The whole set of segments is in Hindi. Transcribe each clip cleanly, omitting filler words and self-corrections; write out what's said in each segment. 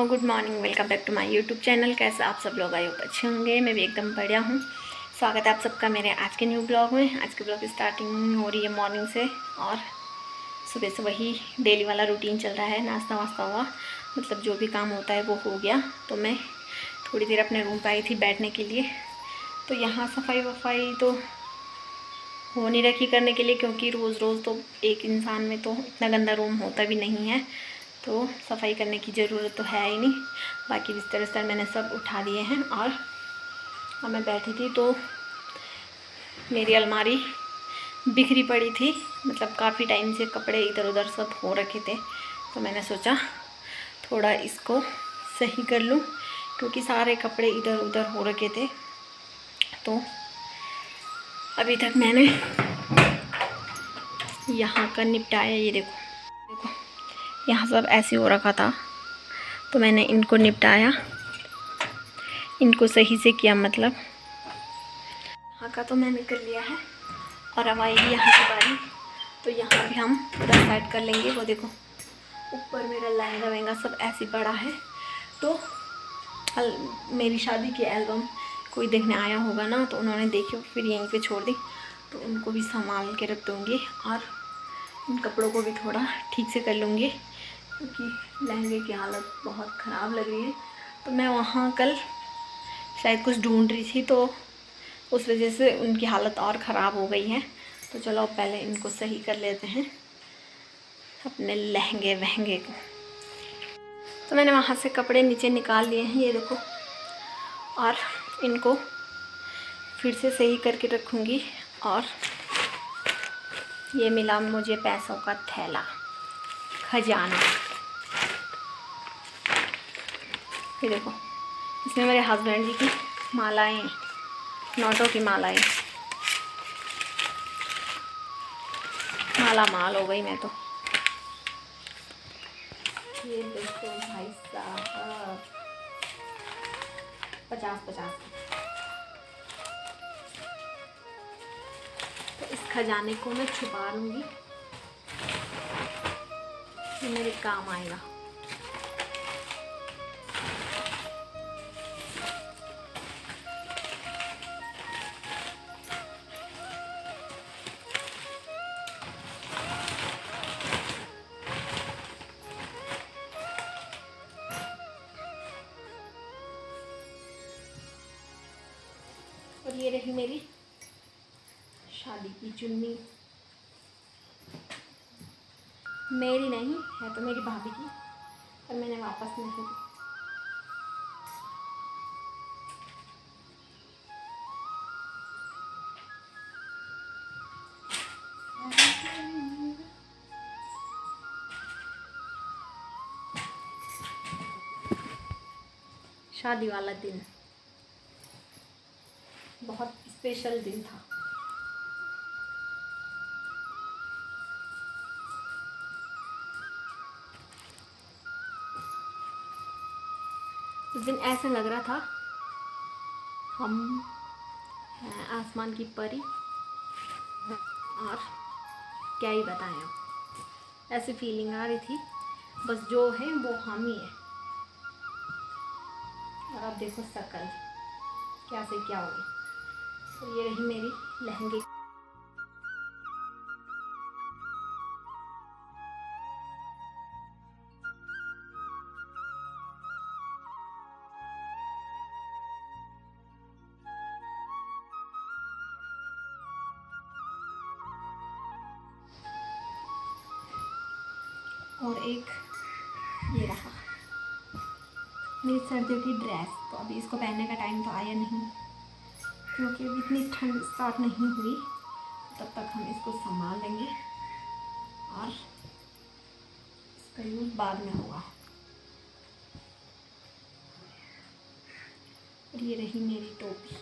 Good morning, welcome back to my YouTube channel. कैसे आप सब लोग, आई होप अच्छे होंगे। मैं भी एकदम बढ़िया हूँ। स्वागत है आप सबका मेरे आज के न्यू ब्लॉग में। आज के ब्लॉग की स्टार्टिंग हो रही है मॉर्निंग से, और सुबह से वही डेली वाला रूटीन चल रहा है। नाश्ता वास्ता हुआ, मतलब जो भी काम होता है वो हो गया। तो मैं थोड़ी देर अपने रूम पर आई थी बैठने के लिए। तो यहाँ सफाई वफाई तो हो नहीं रखी करने के लिए, क्योंकि रोज़ रोज़ तो एक इंसान में तो इतना गंदा रूम होता भी नहीं है, तो सफाई करने की ज़रूरत तो है ही नहीं। बाकी बिस्तर विस्तर मैंने सब उठा दिए हैं। और अब मैं बैठी थी तो मेरी अलमारी बिखरी पड़ी थी, मतलब काफ़ी टाइम से कपड़े इधर उधर सब हो रखे थे। तो मैंने सोचा थोड़ा इसको सही कर लूँ, क्योंकि सारे कपड़े इधर उधर हो रखे थे। तो अभी तक मैंने यहाँ का निपटाया। ये देखो यहाँ सब ऐसे हो रखा था, तो मैंने इनको निपटाया, इनको सही से किया। मतलब यहाँ का तो मैंने कर लिया है, और अब आएगी यहाँ की बारी। तो यहाँ भी हम पूरा सेट कर लेंगे। वो देखो ऊपर मेरा लहंगा वहंगा सब ऐसे पड़ा है। तो मेरी शादी की एल्बम कोई देखने आया होगा ना, तो उन्होंने देखी फिर यहीं पे छोड़ दी। तो उनको भी संभाल के रख दूँगी, और उन कपड़ों को भी थोड़ा ठीक से कर लूँगी, क्योंकि लहंगे की हालत बहुत ख़राब लग रही है। तो मैं वहाँ कल शायद कुछ ढूंढ रही थी, तो उस वजह से उनकी हालत और ख़राब हो गई है। तो चलो अब पहले इनको सही कर लेते हैं, अपने लहंगे वहंगे को। तो मैंने वहाँ से कपड़े नीचे निकाल लिए हैं, ये देखो, और इनको फिर से सही करके रखूँगी। और ये मिला मुझे पैसों का थैला, खजाना। ये देखो, इसमें मेरे हस्बैंड जी की मालाएं, नोटों की मालाएं। माला माल हो गई मैं तो। ये देखो भाई साहब, 50-50। तो इस खजाने को मैं छुपा लूँगी, ये मेरे काम आएगा। और ये रही मेरी शादी की चुन्नी। मेरी नहीं है, तो मेरी भाभी की, पर मैंने वापस नहीं दी। शादी वाला दिन बहुत स्पेशल दिन था। उस दिन ऐसा लग रहा था हम हैं आसमान की परी, और क्या ही बताएं। अब ऐसी फीलिंग आ रही थी, बस जो है वो हम ही है। और अब देखो शकल क्या से क्या हो गई। तो ये रही मेरी लहंगे। और एक ये रहा मेरी सर्दियों की ड्रेस। तो अभी इसको पहनने का टाइम तो आया नहीं, क्योंकि अभी इतनी ठंड स्टार्ट नहीं हुई। तब तक हम इसको संभाल लेंगे, और इसका यूज़ बाद में होगा। और ये रही मेरी टोपी।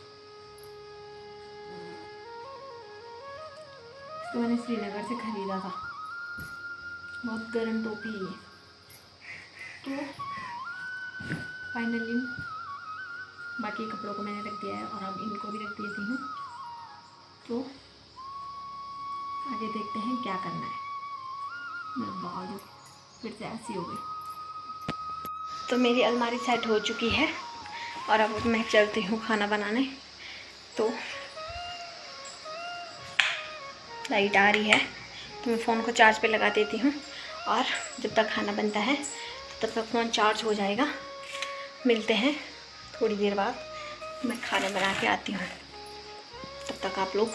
इसको मैंने श्रीनगर से ख़रीदा था, बहुत गर्म टोपी है। तो फाइनली बाकी कपड़ों को मैंने रख दिया है और अब इनको भी रख देती हूँ। तो आगे देखते हैं क्या करना है। मेरा बाल फिर से ऐसी हो गई। तो मेरी अलमारी सेट हो चुकी है और अब मैं चलती हूँ खाना बनाने। तो लाइट आ रही है तो मैं फ़ोन को चार्ज पे लगा देती हूँ और जब तक खाना बनता है तब तक फ़ोन चार्ज हो जाएगा। मिलते हैं थोड़ी देर बाद, मैं खाना बना के आती हूँ, तब तक आप लोग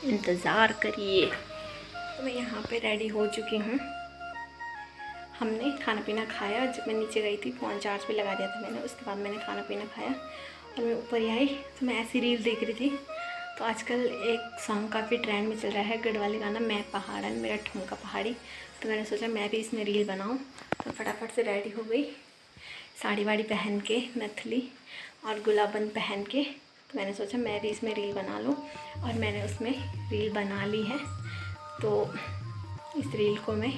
इंतज़ार करिए। तो मैं यहाँ पे रेडी हो चुकी हूँ। हमने खाना पीना खाया, जब मैं नीचे गई थी फ़ोन चार्ज पे लगा दिया था मैंने, उसके बाद मैंने खाना पीना खाया और मैं ऊपर ही आई तो मैं ऐसी रील देख रही थी। तो आजकल एक सॉन्ग काफ़ी ट्रेंड में चल रहा है, गढ़वाली गाना, मैं पहाड़न मेरा ठुमका पहाड़ी। तो मैंने सोचा मैं भी इसमें रील बनाऊँ। तो फटाफट से रेडी हो गई, साड़ी वाड़ी पहन के, नथली और गुलाबंद पहन के। तो मैंने सोचा मैं भी इसमें रील बना लूँ और मैंने उसमें रील बना ली है। तो इस रील को मैं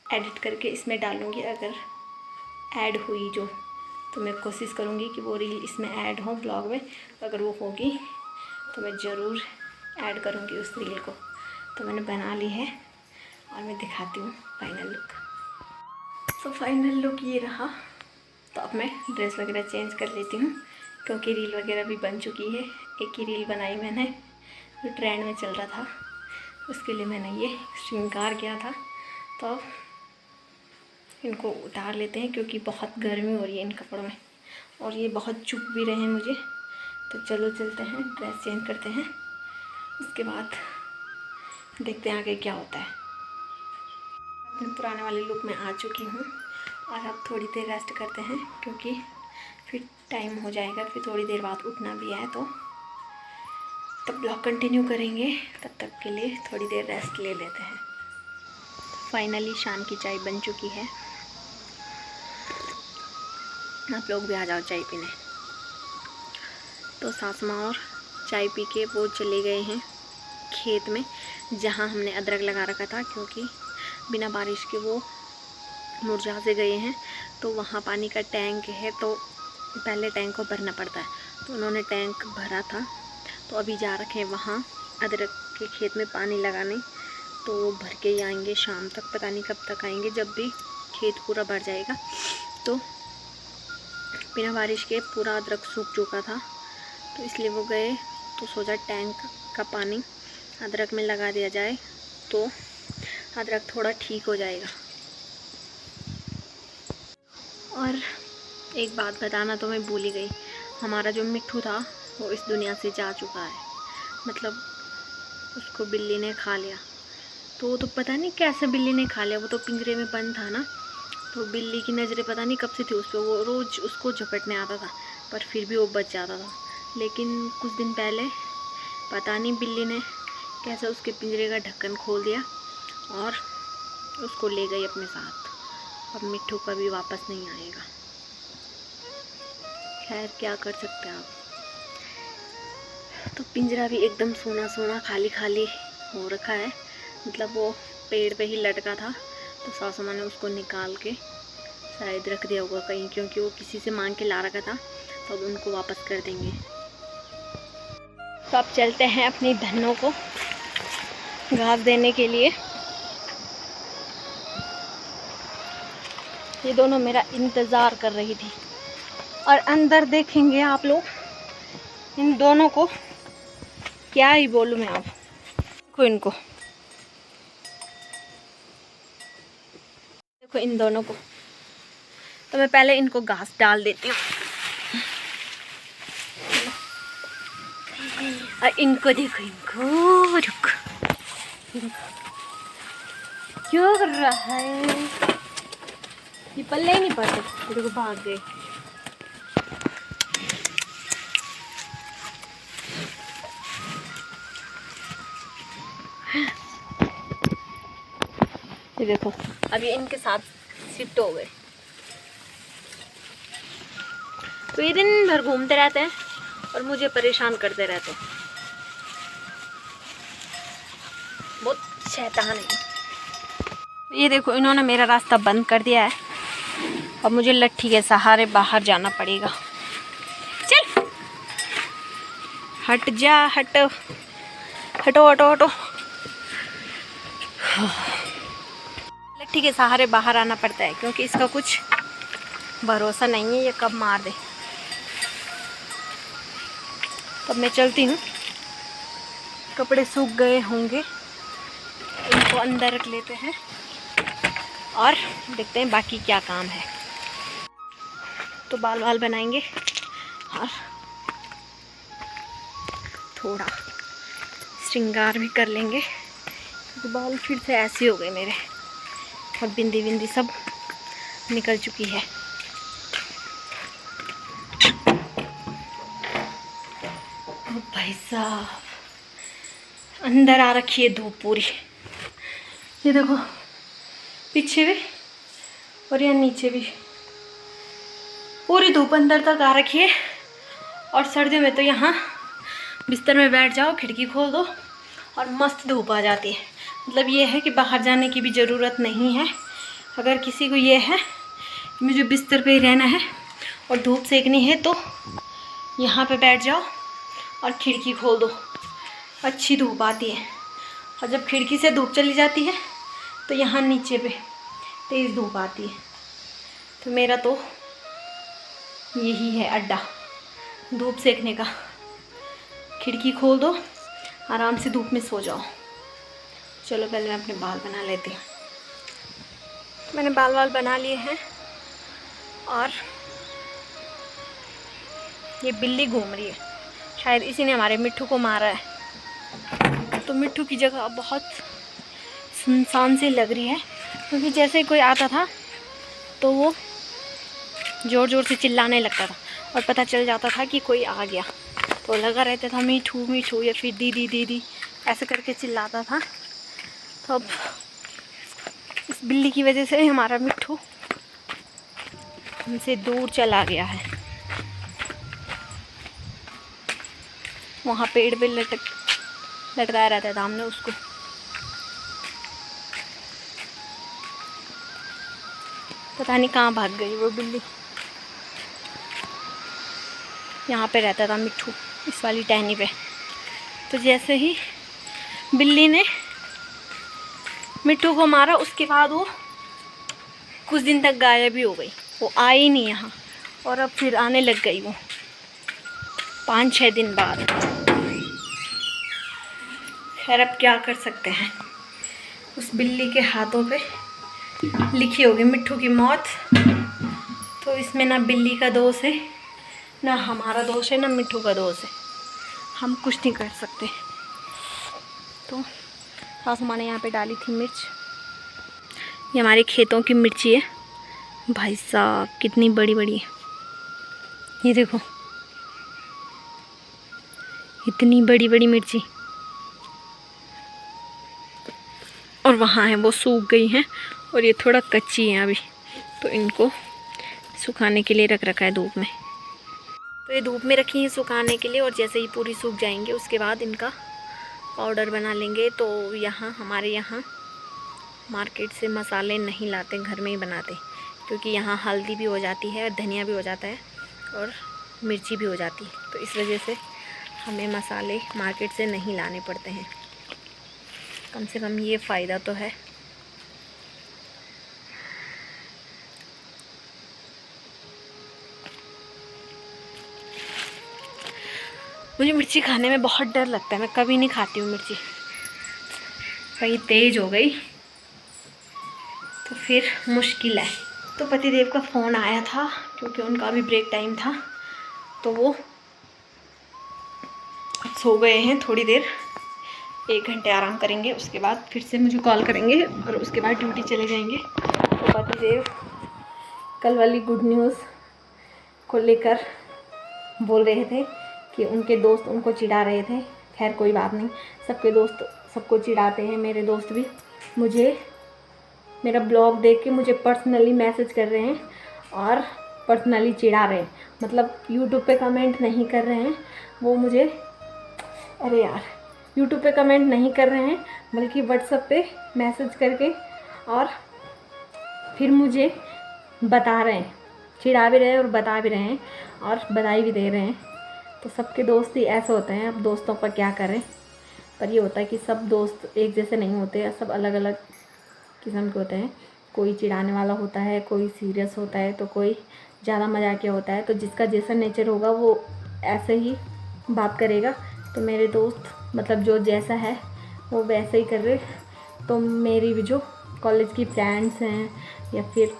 एडिट करके इसमें डालूँगी, अगर ऐड हुई जो, तो मैं कोशिश करूँगी कि वो रील इसमें ऐड हो ब्लॉग में। अगर वो होगी तो मैं ज़रूर ऐड करूँगी उस रील को। तो मैंने बना ली है और मैं दिखाती हूँ फाइनल लुक। तो फाइनल लुक ये रहा। तो अब मैं ड्रेस वगैरह चेंज कर लेती हूँ क्योंकि रील वगैरह भी बन चुकी है। एक ही रील बनाई मैंने जो ट्रेंड में चल रहा था, उसके लिए मैंने ये श्रृंगार किया था। तो इनको उतार लेते हैं क्योंकि बहुत गर्मी हो रही है इन कपड़ों में और ये बहुत चुभ भी रहे हैं मुझे। तो चलो चलते हैं, ड्रेस चेंज करते हैं, उसके बाद देखते हैं आगे क्या होता है। अपने पुराने वाले लुक में आ चुकी हूँ और अब थोड़ी देर रेस्ट करते हैं क्योंकि फिर टाइम हो जाएगा, फिर थोड़ी देर बाद उठना भी है। तो तब ब्लॉग कंटिन्यू करेंगे, तब तक के लिए थोड़ी देर रेस्ट ले लेते हैं। फाइनली शाम की चाय बन चुकी है, आप लोग भी आ जाओ चाय पीने। तो सास माँ और चाय पी के वो चले गए हैं खेत में जहाँ हमने अदरक लगा रखा था, क्योंकि बिना बारिश के वो मुरझा से गए हैं। तो वहाँ पानी का टैंक है तो पहले टैंक को भरना पड़ता है, तो उन्होंने टैंक भरा था। तो अभी जा रखे हैं वहाँ अदरक के खेत में पानी लगाने। तो वो भर के ही आएंगे शाम तक, पता नहीं कब तक आएंगे, जब भी खेत पूरा भर जाएगा। तो बिना बारिश के पूरा अदरक सूख चुका था तो इसलिए वो गए। तो सोचा टैंक का पानी अदरक में लगा दिया जाए तो अदरक थोड़ा ठीक हो जाएगा। और एक बात बताना तो मैं भूल ही गई, हमारा जो मिट्ठू था वो इस दुनिया से जा चुका है, मतलब उसको बिल्ली ने खा लिया। तो वो तो पता नहीं कैसे बिल्ली ने खा लिया, वो तो पिंजरे में बंद था ना। तो बिल्ली की नज़रें पता नहीं कब से थी उस पर, वो रोज़ उसको झपटने आता था पर फिर भी वो बच जाता था। लेकिन कुछ दिन पहले पता नहीं बिल्ली ने कैसे उसके पिंजरे का ढक्कन खोल दिया और उसको ले गई अपने साथ। अब मिट्ठू कभी वापस नहीं आएगा। खैर क्या कर सकते हैं आप। तो पिंजरा भी एकदम सोना सोना खाली खाली हो रखा है, मतलब वो पेड़ पे ही लटका था। तो सासू माँ ने उसको निकाल के शायद रख दिया होगा कहीं, क्योंकि वो किसी से मांग के ला रखा था, तो अब उनको वापस कर देंगे। तो अब चलते हैं अपनी धन्नों को घास देने के लिए। ये दोनों मेरा इंतज़ार कर रही थी और अंदर देखेंगे आप लोग इन दोनों को, क्या ही बोलूँ मैं अब देखो इनको, देखो इन दोनों को। तो मैं पहले इनको घास डाल देती हूँ और इनको देखो, इनको रुक क्यों कर रहा है, ये पल्ले ही नहीं पड़ते, देखो भाग गए। ये देखो अभी इनके साथ शिफ्ट हो गए। तो ये दिन भर घूमते रहते हैं और मुझे परेशान करते रहते हैं, बहुत शैतान है। ये देखो इन्होंने मेरा रास्ता बंद कर दिया है, अब मुझे लट्ठी के सहारे बाहर जाना पड़ेगा। हट जा, हटो हटो हटो हटो। लट्ठी के सहारे बाहर आना पड़ता है क्योंकि इसका कुछ भरोसा नहीं है, ये कब मार दे। तब मैं चलती हूँ, कपड़े सूख गए होंगे, इनको अंदर रख लेते हैं और देखते हैं बाकी क्या काम है। तो बाल वाल बनाएंगे और थोड़ा श्रृंगार भी कर लेंगे क्योंकि बाल फिर से ऐसे हो गए मेरे और बिंदी बिंदी सब निकल चुकी है। ओ भाई साहब, अंदर आ रखी है धूप पूरी। ये देखो पीछे भी और यहाँ नीचे भी पूरी धूप अंदर तक आ रखी है। और सर्दियों में तो यहाँ बिस्तर में बैठ जाओ, खिड़की खोल दो और मस्त धूप आ जाती है। मतलब ये है कि बाहर जाने की भी ज़रूरत नहीं है। अगर किसी को ये है कि मुझे बिस्तर पे ही रहना है और धूप सेकनी है तो यहाँ पे बैठ जाओ और खिड़की खोल दो, अच्छी धूप आती है। और जब खिड़की से धूप चली जाती है तो यहाँ नीचे पे तेज़ धूप आती है। तो मेरा तो यही है अड्डा धूप सेकने का। खिड़की खोल दो, आराम से धूप में सो जाओ। चलो पहले मैं अपने बाल बना लेती हूँ। मैंने बाल वाल बना लिए हैं और ये बिल्ली घूम रही है, शायद इसी ने हमारे मिट्ठू को मारा है। तो मिट्ठू की जगह बहुत सुनसान सी लग रही है क्योंकि जैसे ही कोई आता था तो वो ज़ोर ज़ोर से चिल्लाने लगता था और पता चल जाता था कि कोई आ गया। तो लगा रहता था मीठू मीठू या फिर दीदी दीदी ऐसे करके चिल्लाता था। तो अब इस बिल्ली की वजह से हमारा मिट्ठू हमसे दूर चला गया है। वहाँ पेड़ पे लटकाया रहता था हमने उसको। पता नहीं कहाँ भाग गई वो बिल्ली। यहाँ पे रहता था मिट्ठू, इस वाली टहनी पे। तो जैसे ही बिल्ली ने मिट्ठू को मारा उसके बाद वो कुछ दिन तक गायब ही हो गई। वो आई नहीं यहाँ और अब फिर आने लग गई वो 5-6 दिन बाद। खैर अब क्या कर सकते हैं, उस बिल्ली के हाथों पे लिखी होगी मिट्ठू की मौत। तो इसमें ना बिल्ली का दोष है, ना हमारा दोष है, ना मिट्ठू का दोष है। हम कुछ नहीं कर सकते। तो सासू माँ ने यहाँ पे डाली थी मिर्च। ये हमारे खेतों की मिर्ची है भाई साहब, कितनी बड़ी बड़ी है। ये देखो इतनी बड़ी बड़ी मिर्ची। और वहाँ है वो सूख गई हैं और ये थोड़ा कच्ची है अभी, तो इनको सुखाने के लिए रख रखा है धूप में। तो ये धूप में रखी है सुखाने के लिए और जैसे ही पूरी सूख जाएंगे उसके बाद इनका पाउडर बना लेंगे। तो यहाँ हमारे यहाँ मार्केट से मसाले नहीं लाते, घर में ही बनाते, क्योंकि यहाँ हल्दी भी हो जाती है, धनिया भी हो जाता है और मिर्ची भी हो जाती है। तो इस वजह से हमें मसाले मार्केट से नहीं लाने पड़ते हैं। कम से कम ये फ़ायदा तो है। मुझे मिर्ची खाने में बहुत डर लगता है, मैं कभी नहीं खाती हूँ मिर्ची। कहीं तेज़ हो गई तो फिर मुश्किल है। तो पतिदेव का फ़ोन आया था क्योंकि उनका भी ब्रेक टाइम था, तो वो सो गए हैं। थोड़ी देर 1 घंटे आराम करेंगे, उसके बाद फिर से मुझे कॉल करेंगे और उसके बाद ड्यूटी चले जाएंगे। तो पतिदेव कल वाली गुड न्यूज़ को लेकर बोल रहे थे कि उनके दोस्त उनको चिढ़ा रहे थे। खैर कोई बात नहीं, सबके दोस्त सबको चिढ़ाते हैं। मेरे दोस्त भी मुझे मेरा ब्लॉग देख के मुझे पर्सनली मैसेज कर रहे हैं और पर्सनली चिढ़ा रहे हैं। मतलब यूट्यूब पे कमेंट नहीं कर रहे हैं वो मुझे, अरे यार, यूट्यूब पे कमेंट नहीं कर रहे हैं बल्कि व्हाट्सएप पे मैसेज करके और फिर मुझे बता रहे हैं, चिढ़ा भी रहे हैं और बता भी रहे हैं और बधाई भी दे रहे हैं। तो सबके दोस्त ही ऐसे होते हैं, अब दोस्तों का क्या करें। पर ये होता है कि सब दोस्त एक जैसे नहीं होते, सब अलग अलग किस्म के होते हैं। कोई चिढ़ाने वाला होता है, कोई सीरियस होता है, तो कोई ज़्यादा मजाकिया होता है। तो जिसका जैसा नेचर होगा वो ऐसे ही बात करेगा। तो मेरे दोस्त मतलब जो जैसा है वो वैसे ही कर रहे। तो मेरी भी जो कॉलेज की फ्रेंड्स हैं या फिर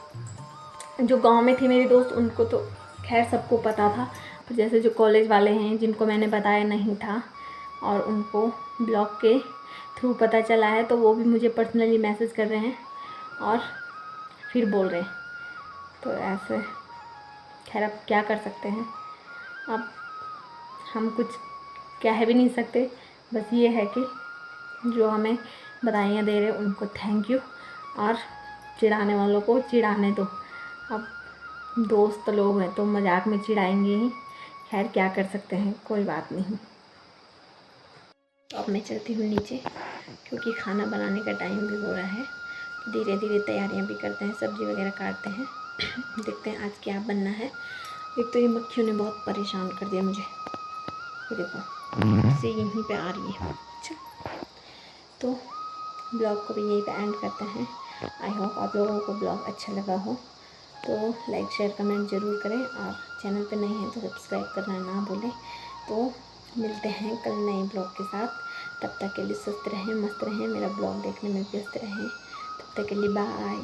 जो गांव में थे मेरे दोस्त, उनको तो खैर सबको पता था। पर जैसे जो कॉलेज वाले हैं जिनको मैंने बताया नहीं था और उनको ब्लॉग के थ्रू पता चला है, तो वो भी मुझे पर्सनली मैसेज कर रहे हैं और फिर बोल रहे हैं। तो ऐसे खैर अब क्या कर सकते हैं, अब हम कुछ कह भी नहीं सकते। बस ये है कि जो हमें बधाइयाँ दे रहे उनको थैंक यू, और चिढ़ाने वालों को चिढ़ाने दो। अब दोस्त लोग हैं तो मजाक में चिढ़ाएंगे ही, खैर क्या कर सकते हैं, कोई बात नहीं। तो अब मैं चलती हूँ नीचे क्योंकि खाना बनाने का टाइम भी हो रहा है। धीरे धीरे तैयारियां भी करते हैं, सब्ज़ी वगैरह काटते हैं। देखते हैं आज क्या बनना है। एक तो ये मक्खियों ने बहुत परेशान कर दिया मुझे, ये देखो से यहीं पे आ रही है। अच्छा, तो ब्लॉग को भी यहीं पे एंड करते हैं। आई होप आप लोगों को ब्लॉग अच्छा लगा हो, तो लाइक शेयर कमेंट ज़रूर करें, और चैनल पे नए हैं तो सब्सक्राइब करना ना भूलें। तो मिलते हैं कल नए ब्लॉग के साथ। तब तक के लिए स्वस्थ रहें, मस्त रहें, मेरा ब्लॉग देखने में व्यस्त रहें। तब तक के लिए बाय।